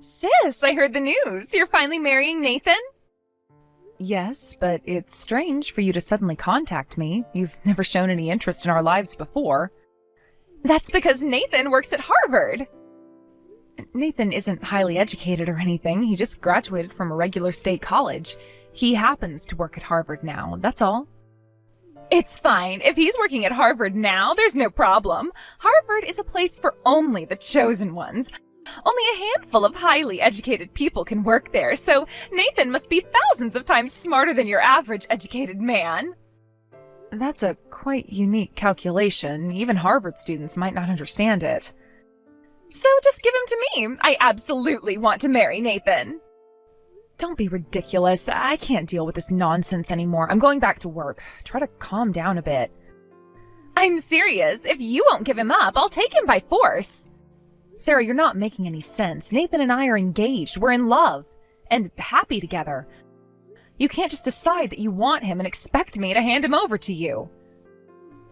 Sis, I heard the news. You're finally marrying Nathan? Yes, but it's strange for you to suddenly contact me. You've never shown any interest in our lives before. That's because Nathan works at Harvard. Nathan isn't highly educated or anything. He just graduated from a regular state college. He happens to work at Harvard now, that's all. It's fine. If he's working at Harvard now, there's no problem. Harvard is a place for only the chosen ones. Only a handful of highly educated people can work there, so Nathan must be thousands of times smarter than your average educated man. That's a quite unique calculation. Even Harvard students might not understand it. So just give him to me. I absolutely want to marry Nathan. Don't be ridiculous. I can't deal with this nonsense anymore. I'm going back to work. Try to calm down a bit. I'm serious. If you won't give him up, I'll take him by force. Sarah, you're not making any sense. Nathan and I are engaged. We're in love. And happy together. You can't just decide that you want him and expect me to hand him over to you.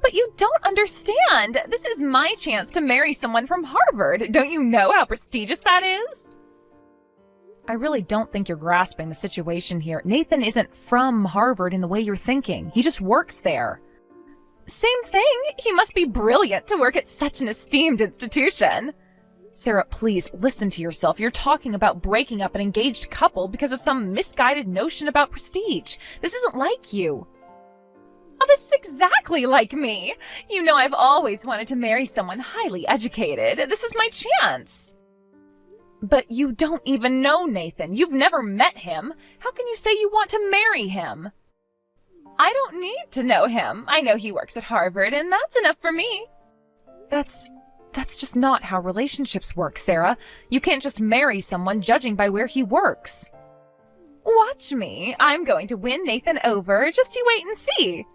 But you don't understand. This is my chance to marry someone from Harvard. Don't you know how prestigious that is? I really don't think you're grasping the situation here. Nathan isn't from Harvard in the way you're thinking. He just works there. Same thing. He must be brilliant to work at such an esteemed institution. Sarah, please listen to yourself. You're talking about breaking up an engaged couple because of some misguided notion about prestige. This isn't like you. Oh, this is exactly like me. You know I've always wanted to marry someone highly educated. This is my chance. But you don't even know Nathan. You've never met him. How can you say you want to marry him? I don't need to know him. I know he works at Harvard, and that's enough for me. That's just not how relationships work, Sarah. You can't just marry someone judging by where he works. Watch me. I'm going to win Nathan over. Just you wait and see.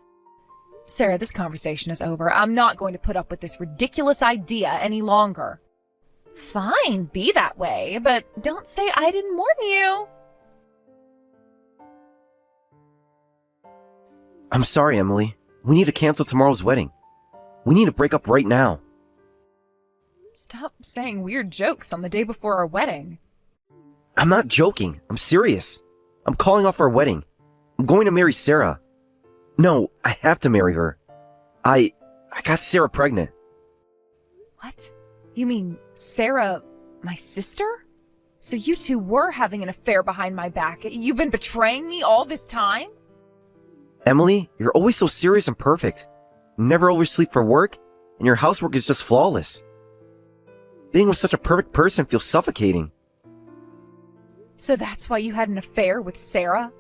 Sarah, this conversation is over. I'm not going to put up with this ridiculous idea any longer. Fine, be that way, but don't say I didn't warn you. I'm sorry, Emily. We need to cancel tomorrow's wedding. We need to break up right now. Stop saying weird jokes on the day before our wedding. I'm not joking. I'm serious. I'm calling off our wedding. I'm going to marry Sarah. No, I have to marry her. I got Sarah pregnant. What? You mean Sarah, my sister? So you two were having an affair behind my back. You've been betraying me all this time? Emily, you're always so serious and perfect. You never oversleep for work, and your housework is just flawless. Being with such a perfect person feels suffocating. So that's why you had an affair with Sarah?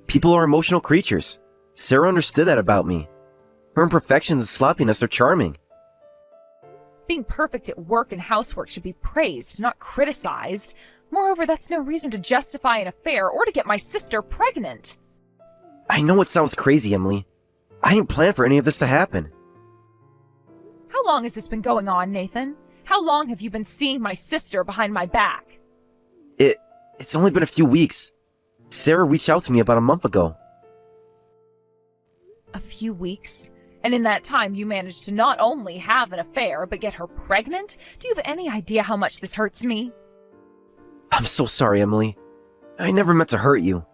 People are emotional creatures. Sarah understood that about me. Her imperfections and sloppiness are charming. Being perfect at work and housework should be praised, not criticized. Moreover, that's no reason to justify an affair or to get my sister pregnant. I know it sounds crazy, Emily. I didn't plan for any of this to happen. How long has this been going on, Nathan? How long have you been seeing my sister behind my back? It's only been a few weeks. Sarah reached out to me about a month ago. A few weeks? And in that time you managed to not only have an affair, but get her pregnant? Do you have any idea how much this hurts me? I'm so sorry, Emily. I never meant to hurt you.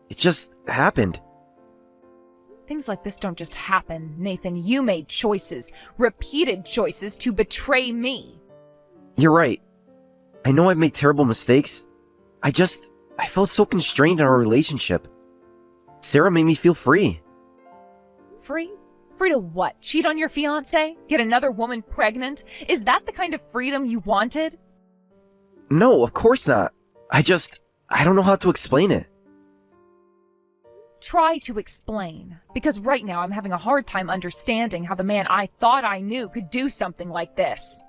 It just happened. Things like this don't just happen, Nathan. You made choices, repeated choices to betray me. You're right. I know I've made terrible mistakes. I felt so constrained in our relationship. Sarah made me feel free. Free? Free to what? Cheat on your fiancé? Get another woman pregnant? Is that the kind of freedom you wanted? No, of course not. I don't know how to explain it. Try to explain. Because right now I'm having a hard time understanding how the man I thought I knew could do something like this.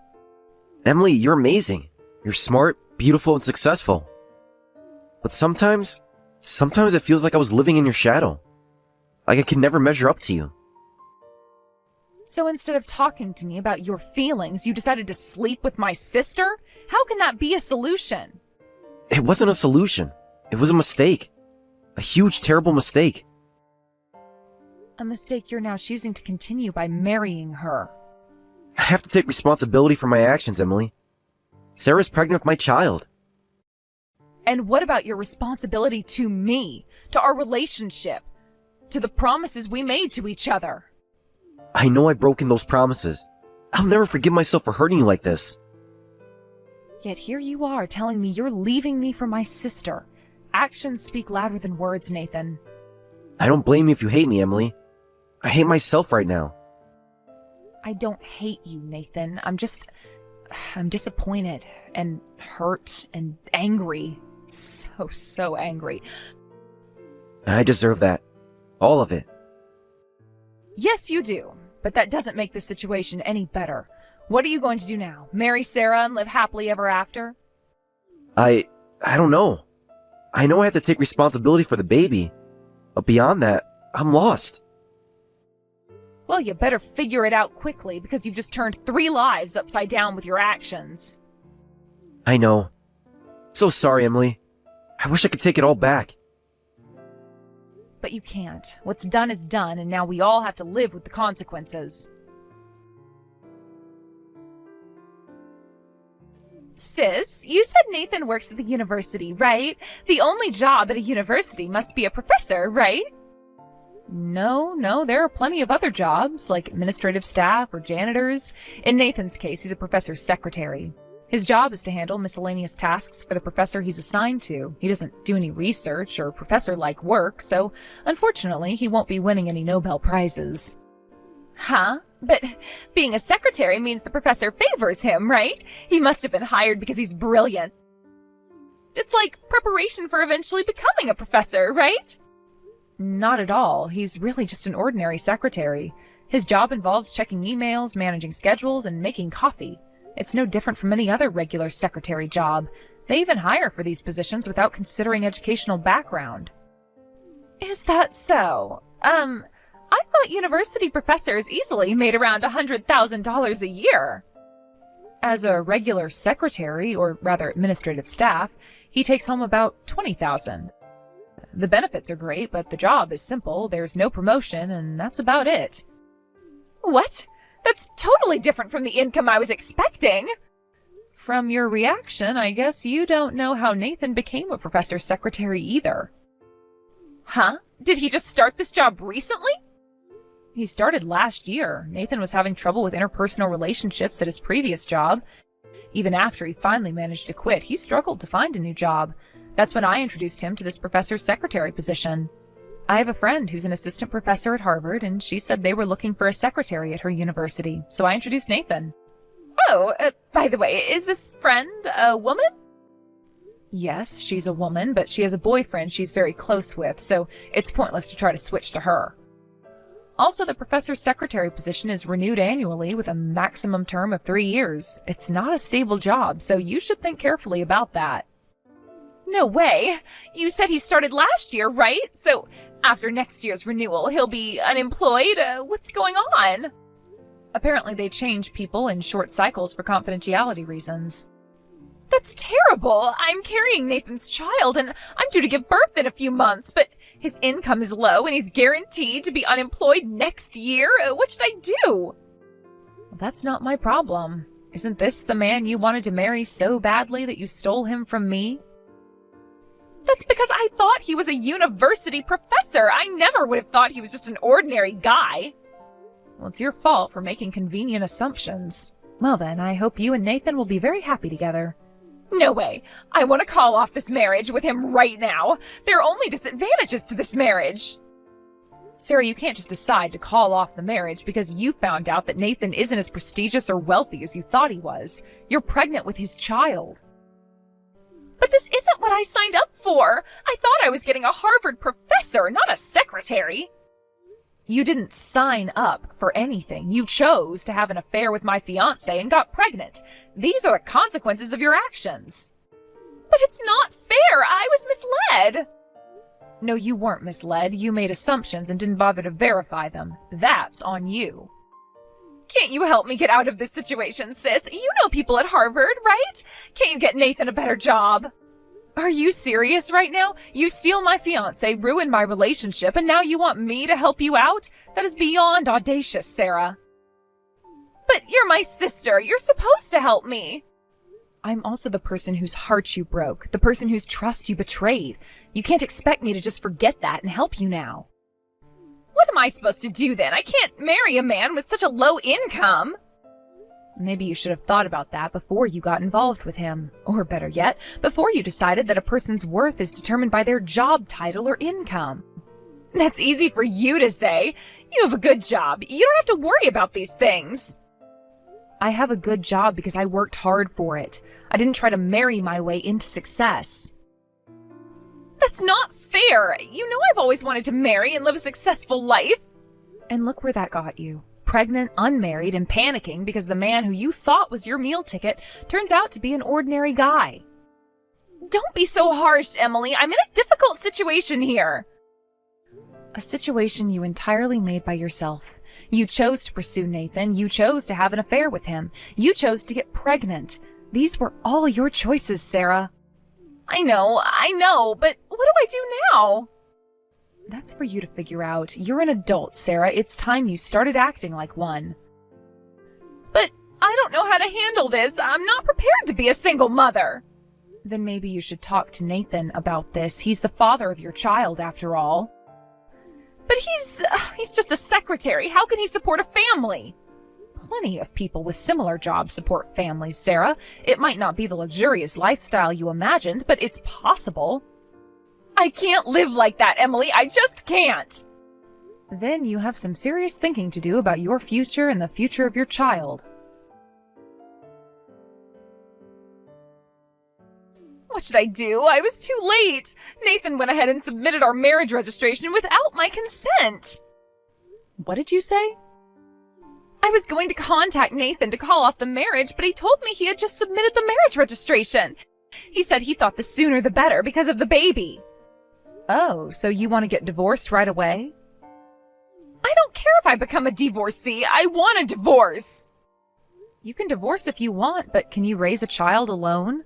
Emily, you're amazing. You're smart, beautiful, and successful. But sometimes it feels like I was living in your shadow. Like I could never measure up to you. So instead of talking to me about your feelings, you decided to sleep with my sister? How can that be a solution? It wasn't a solution. It was a mistake. A huge, terrible mistake. A mistake you're now choosing to continue by marrying her. I have to take responsibility for my actions, Emily. Sarah's pregnant with my child. And what about your responsibility to me, to our relationship, to the promises we made to each other? I know I've broken those promises. I'll never forgive myself for hurting you like this. Yet here you are telling me you're leaving me for my sister. Actions speak louder than words, Nathan. I don't blame you if you hate me, Emily. I hate myself right now. I don't hate you, Nathan. I'm disappointed and hurt and angry. So angry. I deserve that. All of it. Yes, you do. But that doesn't make the situation any better. What are you going to do now? Marry Sarah and live happily ever after? I don't know. I know I have to take responsibility for the baby. But beyond that, I'm lost. Well, you better figure it out quickly because you've just turned 3 lives upside down with your actions. I know. So sorry, Emily. I wish I could take it all back. But you can't. What's done is done, and now we all have to live with the consequences. Sis, you said Nathan works at the university, right? The only job at a university must be a professor, right? No, there are plenty of other jobs, like administrative staff or janitors. In Nathan's case, he's a professor's secretary. His job is to handle miscellaneous tasks for the professor he's assigned to. He doesn't do any research or professor-like work, so unfortunately, he won't be winning any Nobel Prizes. Huh? But being a secretary means the professor favors him, right? He must have been hired because he's brilliant. It's like preparation for eventually becoming a professor, right? Not at all. He's really just an ordinary secretary. His job involves checking emails, managing schedules, and making coffee. It's no different from any other regular secretary job. They even hire for these positions without considering educational background. Is that so? I thought university professors easily made around $100,000 a year. As a regular secretary, or rather administrative staff, he takes home about $20,000. The benefits are great, but the job is simple. There's no promotion, and that's about it. What? That's totally different from the income I was expecting. From your reaction, I guess you don't know how Nathan became a professor's secretary either. Huh? Did he just start this job recently? He started last year. Nathan was having trouble with interpersonal relationships at his previous job. Even after he finally managed to quit, he struggled to find a new job. That's when I introduced him to this professor's secretary position. I have a friend who's an assistant professor at Harvard, and she said they were looking for a secretary at her university, so I introduced Nathan. Oh, by the way, is this friend a woman? Yes, she's a woman, but she has a boyfriend she's very close with, so it's pointless to try to switch to her. Also, the professor's secretary position is renewed annually with a maximum term of 3 years. It's not a stable job, so you should think carefully about that. No way. You said he started last year, right? So after next year's renewal, he'll be unemployed? What's going on? Apparently they change people in short cycles for confidentiality reasons. That's terrible. I'm carrying Nathan's child, and I'm due to give birth in a few months, but his income is low, and he's guaranteed to be unemployed next year. What should I do? Well, that's not my problem. Isn't this the man you wanted to marry so badly that you stole him from me? That's because I thought he was a university professor. I never would have thought he was just an ordinary guy. Well, it's your fault for making convenient assumptions. Well then, I hope you and Nathan will be very happy together. No way. I want to call off this marriage with him right now. There are only disadvantages to this marriage. Sarah, you can't just decide to call off the marriage because you found out that Nathan isn't as prestigious or wealthy as you thought he was. You're pregnant with his child. But this isn't what I signed up for. I thought I was getting a Harvard professor, not a secretary. You didn't sign up for anything. You chose to have an affair with my fiancé and got pregnant. These are the consequences of your actions. But it's not fair. I was misled. No, you weren't misled. You made assumptions and didn't bother to verify them. That's on you. Can't you help me get out of this situation, sis? You know people at Harvard, right? Can't you get Nathan a better job? Are you serious right now? You steal my fiancé, ruin my relationship, and now you want me to help you out? That is beyond audacious, Sarah. But you're my sister. You're supposed to help me. I'm also the person whose heart you broke, the person whose trust you betrayed. You can't expect me to just forget that and help you now. What am I supposed to do then? I can't marry a man with such a low income. Maybe you should have thought about that before you got involved with him. Or better yet, before you decided that a person's worth is determined by their job title or income. That's easy for you to say. You have a good job. You don't have to worry about these things. I have a good job because I worked hard for it. I didn't try to marry my way into success. That's not fair. You know I've always wanted to marry and live a successful life. And look where that got you. Pregnant, unmarried, and panicking because the man who you thought was your meal ticket turns out to be an ordinary guy. Don't be so harsh, Emily. I'm in a difficult situation here. A situation you entirely made by yourself. You chose to pursue Nathan. You chose to have an affair with him. You chose to get pregnant. These were all your choices, Sarah. I know, but what do I do now? That's for you to figure out. You're an adult, Sarah. It's time you started acting like one. But I don't know how to handle this. I'm not prepared to be a single mother. Then maybe you should talk to Nathan about this. He's the father of your child, after all. But he's just a secretary. How can he support a family? Plenty of people with similar jobs support families, Sarah. It might not be the luxurious lifestyle you imagined, but it's possible. I can't live like that, Emily. I just can't. Then you have some serious thinking to do about your future and the future of your child. What should I do? I was too late. Nathan went ahead and submitted our marriage registration without my consent. What did you say? I was going to contact Nathan to call off the marriage, but he told me he had just submitted the marriage registration. He said he thought the sooner the better because of the baby. Oh, so you want to get divorced right away? I don't care if I become a divorcee. I want a divorce. You can divorce if you want, but can you raise a child alone?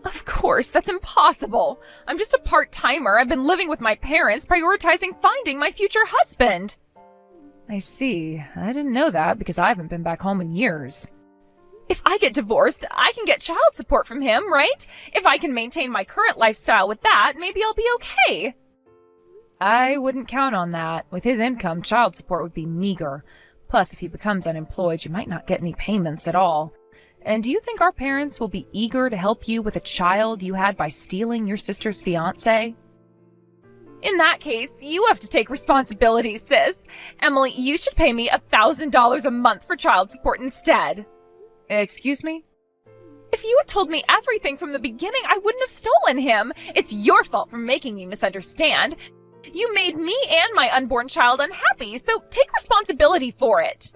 Of course, that's impossible. I'm just a part-timer. I've been living with my parents, prioritizing finding my future husband. I see. I didn't know that because I haven't been back home in years. If I get divorced, I can get child support from him, right? If I can maintain my current lifestyle with that, maybe I'll be okay. I wouldn't count on that. With his income, child support would be meager. Plus, if he becomes unemployed, you might not get any payments at all. And do you think our parents will be eager to help you with a child you had by stealing your sister's fiancé? In that case, you have to take responsibility, sis. Emily, you should pay me $1,000 a month for child support instead. Excuse me? If you had told me everything from the beginning, I wouldn't have stolen him. It's your fault for making me misunderstand. You made me and my unborn child unhappy, so take responsibility for it.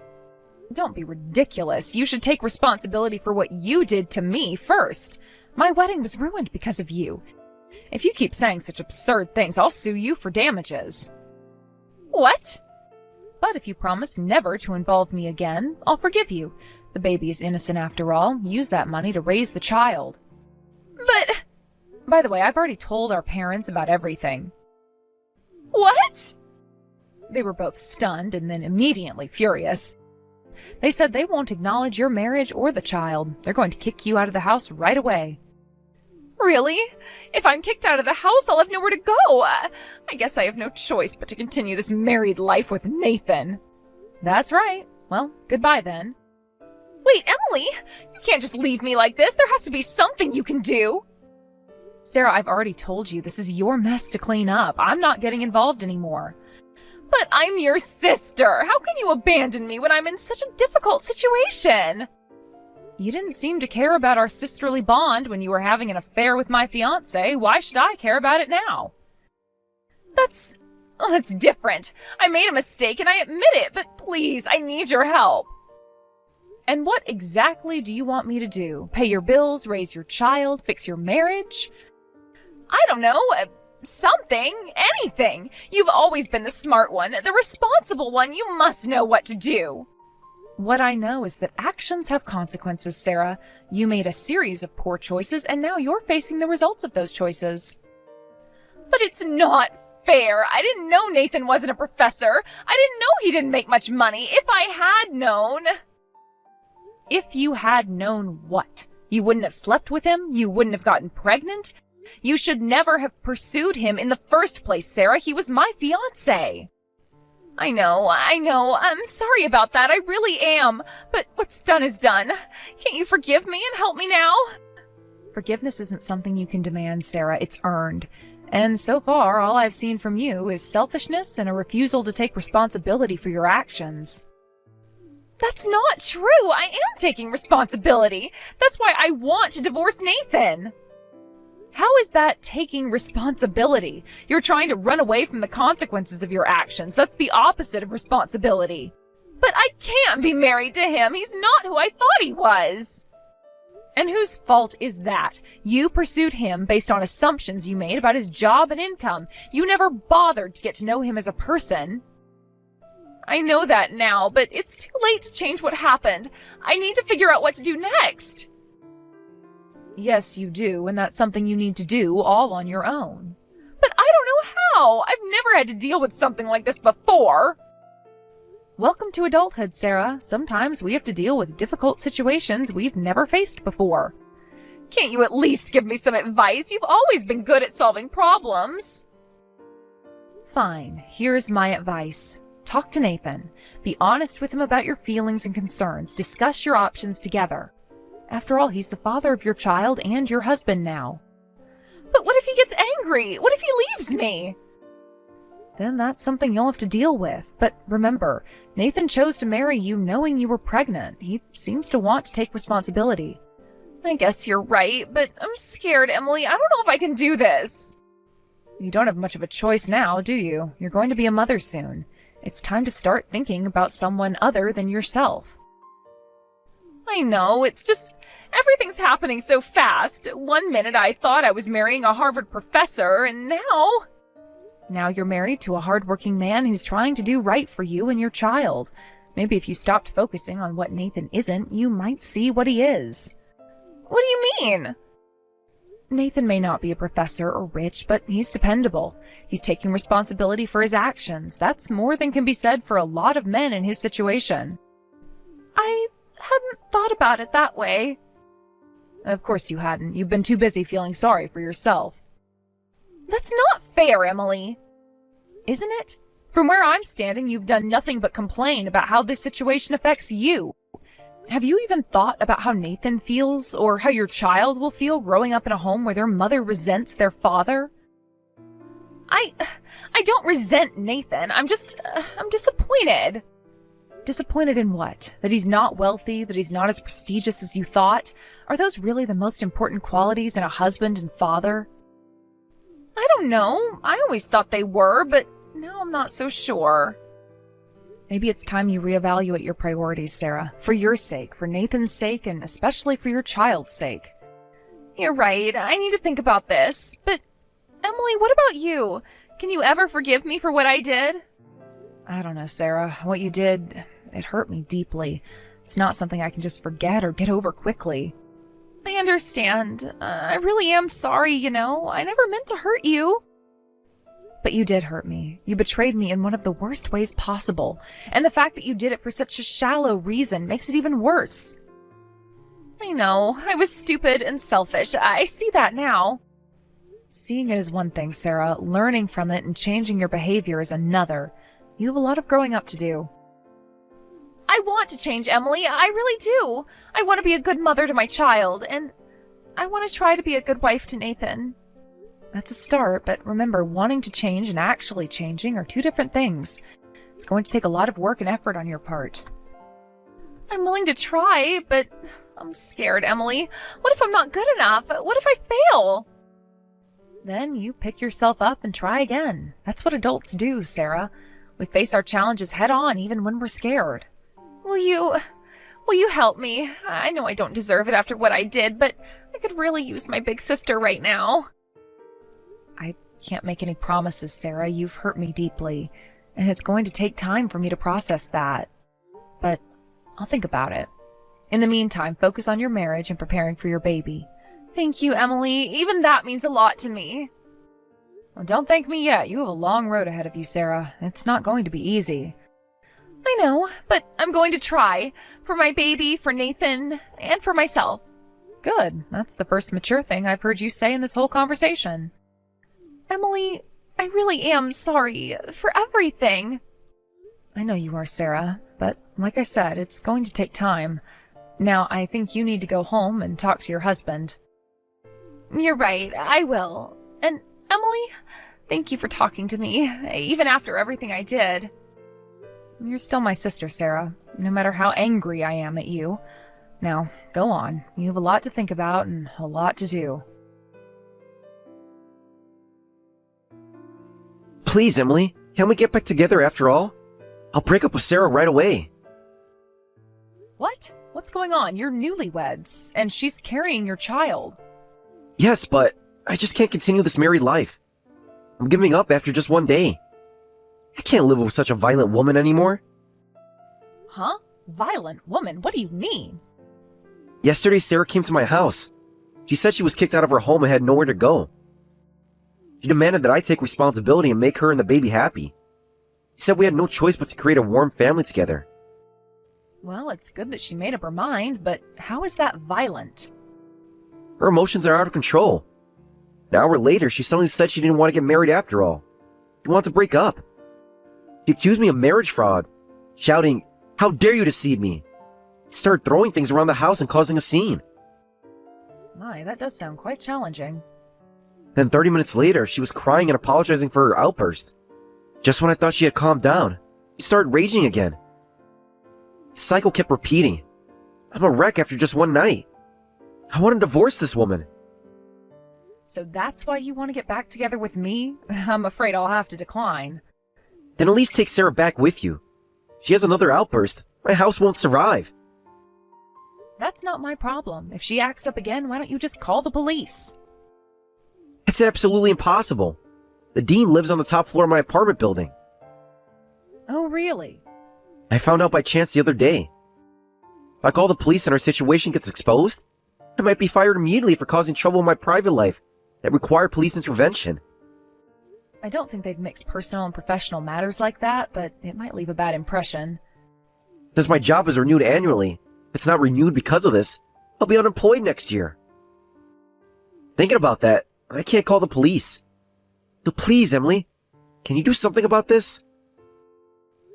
Don't be ridiculous. You should take responsibility for what you did to me first. My wedding was ruined because of you. If you keep saying such absurd things, I'll sue you for damages. What? But if you promise never to involve me again, I'll forgive you. The baby is innocent after all. Use that money to raise the child. But... By the way, I've already told our parents about everything. What? They were both stunned and then immediately furious. They said they won't acknowledge your marriage or the child. They're going to kick you out of the house right away. Really? If I'm kicked out of the house, I'll have nowhere to go. I guess I have no choice but to continue this married life with Nathan. That's right. Well, goodbye then. Wait, Emily! You can't just leave me like this. There has to be something you can do. Sarah, I've already told you this is your mess to clean up. I'm not getting involved anymore. But I'm your sister. How can you abandon me when I'm in such a difficult situation? You didn't seem to care about our sisterly bond when you were having an affair with my fiancé. Why should I care about it now? That's different. I made a mistake and I admit it, but please, I need your help. And what exactly do you want me to do? Pay your bills, raise your child, fix your marriage? I don't know. Something. Anything. You've always been the smart one, the responsible one. You must know what to do. What I know is that actions have consequences, Sarah. You made a series of poor choices, and now you're facing the results of those choices. But it's not fair. I didn't know Nathan wasn't a professor. I didn't know he didn't make much money. If I had known... If you had known what? You wouldn't have slept with him. You wouldn't have gotten pregnant. You should never have pursued him in the first place, Sarah. He was my fiancé. I know. I'm sorry about that. I really am. But what's done is done. Can't you forgive me and help me now? Forgiveness isn't something you can demand, Sarah. It's earned. And so far, all I've seen from you is selfishness and a refusal to take responsibility for your actions. That's not true. I am taking responsibility. That's why I want to divorce Nathan. How is that taking responsibility? You're trying to run away from the consequences of your actions. That's the opposite of responsibility. But I can't be married to him. He's not who I thought he was. And whose fault is that? You pursued him based on assumptions you made about his job and income. You never bothered to get to know him as a person. I know that now, but it's too late to change what happened. I need to figure out what to do next. Yes, you do, and that's something you need to do all on your own. But I don't know how. I've never had to deal with something like this before. Welcome to adulthood, Sarah. Sometimes we have to deal with difficult situations we've never faced before. Can't you at least give me some advice? You've always been good at solving problems. Fine, here's my advice. Talk to Nathan. Be honest with him about your feelings and concerns. Discuss your options together. After all, he's the father of your child and your husband now. But what if he gets angry? What if he leaves me? Then that's something you'll have to deal with. But remember, Nathan chose to marry you knowing you were pregnant. He seems to want to take responsibility. I guess you're right, but I'm scared, Emily. I don't know if I can do this. You don't have much of a choice now, do you? You're going to be a mother soon. It's time to start thinking about someone other than yourself. I know, it's just everything's happening so fast. 1 minute I thought I was marrying a Harvard professor, and now... Now you're married to a hardworking man who's trying to do right for you and your child. Maybe if you stopped focusing on what Nathan isn't, you might see what he is. What do you mean? Nathan may not be a professor or rich, but he's dependable. He's taking responsibility for his actions. That's more than can be said for a lot of men in his situation. I hadn't thought about it that way. Of course you hadn't. You've been too busy feeling sorry for yourself. That's not fair, Emily. Isn't it? From where I'm standing, you've done nothing but complain about how this situation affects you. Have you even thought about how Nathan feels, or how your child will feel growing up in a home where their mother resents their father? I don't resent Nathan. I'm disappointed. Disappointed in what? That he's not wealthy, that he's not as prestigious as you thought? Are those really the most important qualities in a husband and father? I don't know. I always thought they were, but now I'm not so sure. Maybe it's time you reevaluate your priorities, Sarah. For your sake, for Nathan's sake, and especially for your child's sake. You're right. I need to think about this. But, Emily, what about you? Can you ever forgive me for what I did? I don't know, Sarah. What you did, it hurt me deeply. It's not something I can just forget or get over quickly. I understand. I really am sorry, you know. I never meant to hurt you. But you did hurt me. You betrayed me in one of the worst ways possible. And the fact that you did it for such a shallow reason makes it even worse. I know. I was stupid and selfish. I see that now. Seeing it is one thing, Sarah. Learning from it and changing your behavior is another. You have a lot of growing up to do. I want to change, Emily. I really do. I want to be a good mother to my child, and I want to try to be a good wife to Nathan. That's a start, but remember, wanting to change and actually changing are two different things. It's going to take a lot of work and effort on your part. I'm willing to try, but I'm scared, Emily. What if I'm not good enough? What if I fail? Then you pick yourself up and try again. That's what adults do, Sarah. We face our challenges head on even when we're scared. Will you help me? I know I don't deserve it after what I did, but I could really use my big sister right now. I can't make any promises, Sarah. You've hurt me deeply, and it's going to take time for me to process that. But I'll think about it. In the meantime, focus on your marriage and preparing for your baby. Thank you, Emily. Even that means a lot to me. Well, don't thank me yet. You have a long road ahead of you, Sarah. It's not going to be easy. I know, but I'm going to try. For my baby, for Nathan, and for myself. Good. That's the first mature thing I've heard you say in this whole conversation. Emily, I really am sorry for everything. I know you are, Sarah, but like I said, it's going to take time. Now, I think you need to go home and talk to your husband. You're right, I will. And Emily, thank you for talking to me, even after everything I did. You're still my sister, Sarah, no matter how angry I am at you. Now, go on. You have a lot to think about and a lot to do. Please, Emily, can't we get back together after all? I'll break up with Sarah right away. What? What's going on? You're newlyweds, and she's carrying your child. Yes, but I just can't continue this married life. I'm giving up after just one day. I can't live with such a violent woman anymore. Huh? Violent woman? What do you mean? Yesterday, Sarah came to my house. She said she was kicked out of her home and had nowhere to go. She demanded that I take responsibility and make her and the baby happy. She said we had no choice but to create a warm family together. Well, it's good that she made up her mind, but how is that violent? Her emotions are out of control. An hour later, she suddenly said she didn't want to get married after all. She wanted to break up. She accused me of marriage fraud, shouting, "How dare you deceive me!" She started throwing things around the house and causing a scene. My, that does sound quite challenging. Then 30 minutes later, she was crying and apologizing for her outburst. Just when I thought she had calmed down, she started raging again. The cycle kept repeating. I'm a wreck after just one night. I want to divorce this woman. So that's why you want to get back together with me? I'm afraid I'll have to decline. Then at least take Sarah back with you. If she has another outburst, my house won't survive. That's not my problem. If she acts up again, why don't you just call the police? It's absolutely impossible. The dean lives on the top floor of my apartment building. Oh, really? I found out by chance the other day. If I call the police and our situation gets exposed, I might be fired immediately for causing trouble in my private life that require police intervention. I don't think they'd mix personal and professional matters like that, but it might leave a bad impression. Since my job is renewed annually, if it's not renewed because of this, I'll be unemployed next year. Thinking about that, I can't call the police. So please, Emily, can you do something about this?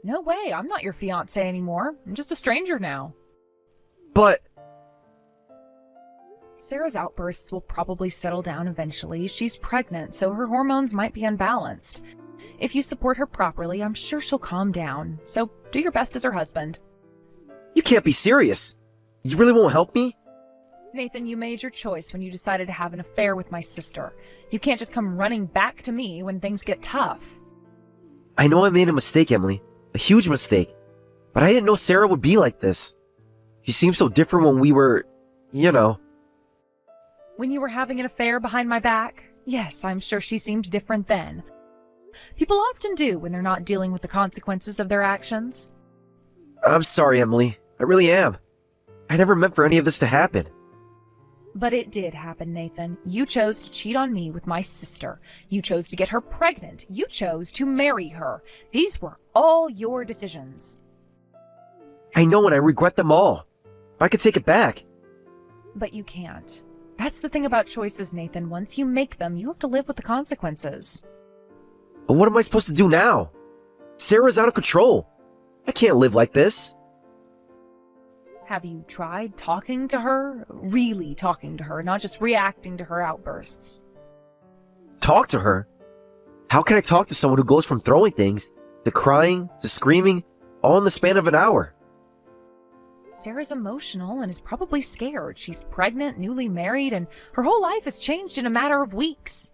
No way, I'm not your fiancé anymore. I'm just a stranger now. But... Sarah's outbursts will probably settle down eventually. She's pregnant, so her hormones might be unbalanced. If you support her properly, I'm sure she'll calm down. So do your best as her husband. You can't be serious. You really won't help me? Nathan, you made your choice when you decided to have an affair with my sister. You can't just come running back to me when things get tough. I know I made a mistake, Emily. A huge mistake. But I didn't know Sarah would be like this. She seemed so different when we were, you know. When you were having an affair behind my back? Yes, I'm sure she seemed different then. People often do when they're not dealing with the consequences of their actions. I'm sorry, Emily. I really am. I never meant for any of this to happen. But it did happen, Nathan. You chose to cheat on me with my sister. You chose to get her pregnant. You chose to marry her. These were all your decisions. I know, and I regret them all. I could take it back. But you can't. That's the thing about choices, Nathan. Once you make them, you have to live with the consequences. But what am I supposed to do now? Sarah's out of control. I can't live like this. Have you tried talking to her? Really talking to her, not just reacting to her outbursts. Talk to her? How can I talk to someone who goes from throwing things, to crying, to screaming, all in the span of an hour? Sarah's emotional and is probably scared. She's pregnant, newly married, and her whole life has changed in a matter of weeks.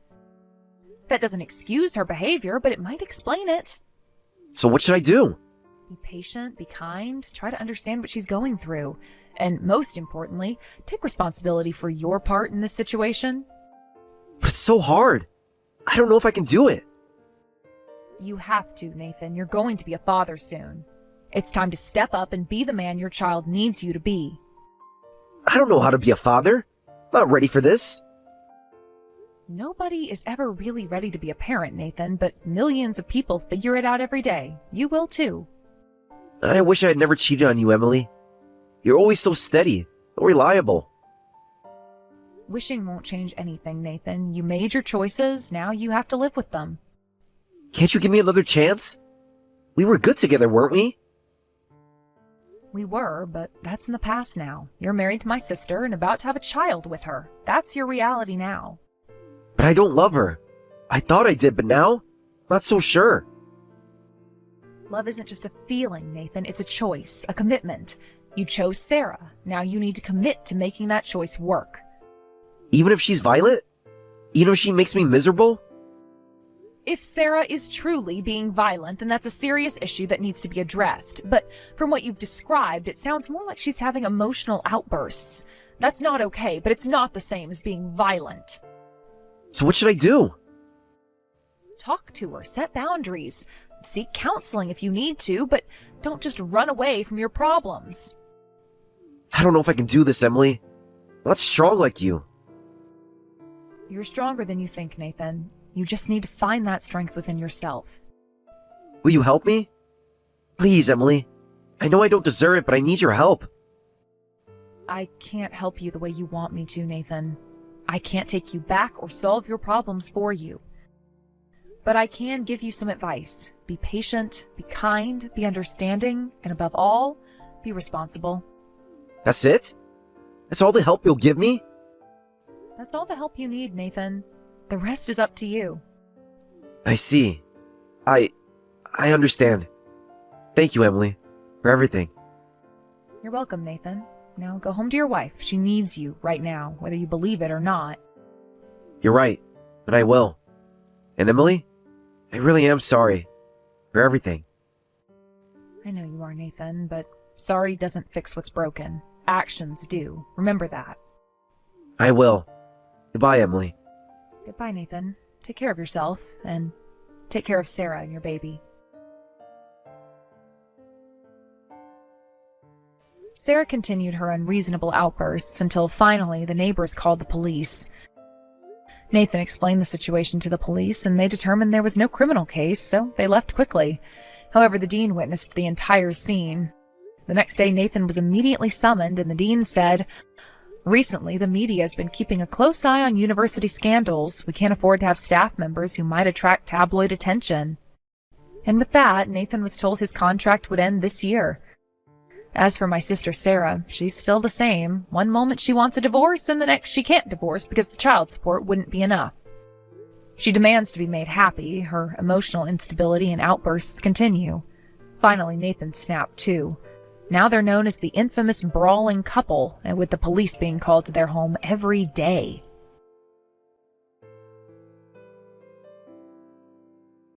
That doesn't excuse her behavior, but it might explain it. So what should I do? Be patient, be kind, try to understand what she's going through. And most importantly, take responsibility for your part in this situation. But it's so hard. I don't know if I can do it. You have to, Nathan. You're going to be a father soon. It's time to step up and be the man your child needs you to be. I don't know how to be a father. I'm not ready for this. Nobody is ever really ready to be a parent, Nathan, but millions of people figure it out every day. You will too. I wish I had never cheated on you, Emily. You're always so steady, so reliable. Wishing won't change anything, Nathan. You made your choices, now you have to live with them. Can't you give me another chance? We were good together, weren't we? We were, but that's in the past now. You're married to my sister and about to have a child with her. That's your reality now. But I don't love her. I thought I did, but now? Not so sure. Love isn't just a feeling, Nathan. It's a choice, a commitment. You chose Sarah. Now you need to commit to making that choice work. Even if she's violent? Even if she makes me miserable? If Sarah is truly being violent, then that's a serious issue that needs to be addressed. But from what you've described, it sounds more like she's having emotional outbursts. That's not okay, but it's not the same as being violent. So what should I do? Talk to her, set boundaries. Seek counseling if you need to, but don't just run away from your problems. I don't know if I can do this, Emily. I'm not strong like you. You're stronger than you think, Nathan. You just need to find that strength within yourself. Will you help me? Please, Emily. I know I don't deserve it, but I need your help. I can't help you the way you want me to, Nathan. I can't take you back or solve your problems for you. But I can give you some advice. Be patient, be kind, be understanding, and above all, be responsible. That's it? That's all the help you'll give me? That's all the help you need, Nathan. The rest is up to you. I see. I understand. Thank you, Emily, for everything. You're welcome, Nathan. Now go home to your wife. She needs you right now, whether you believe it or not. You're right, and I will. And Emily, I really am sorry for everything. I know you are, Nathan, but sorry doesn't fix what's broken. Actions do. Remember that. I will. Goodbye, Emily. Goodbye, Nathan. Take care of yourself, and take care of Sarah and your baby. Sarah continued her unreasonable outbursts until finally the neighbors called the police. Nathan explained the situation to the police, and they determined there was no criminal case, so they left quickly. However, the dean witnessed the entire scene. The next day, Nathan was immediately summoned, and the dean said, "Recently, the media has been keeping a close eye on university scandals. We can't afford to have staff members who might attract tabloid attention." And with that, Nathan was told his contract would end this year. As for my sister Sarah, she's still the same. One moment she wants a divorce, and the next she can't divorce because the child support wouldn't be enough. She demands to be made happy. Her emotional instability and outbursts continue. Finally, Nathan snapped too. Now they're known as the infamous brawling couple, and with the police being called to their home every day.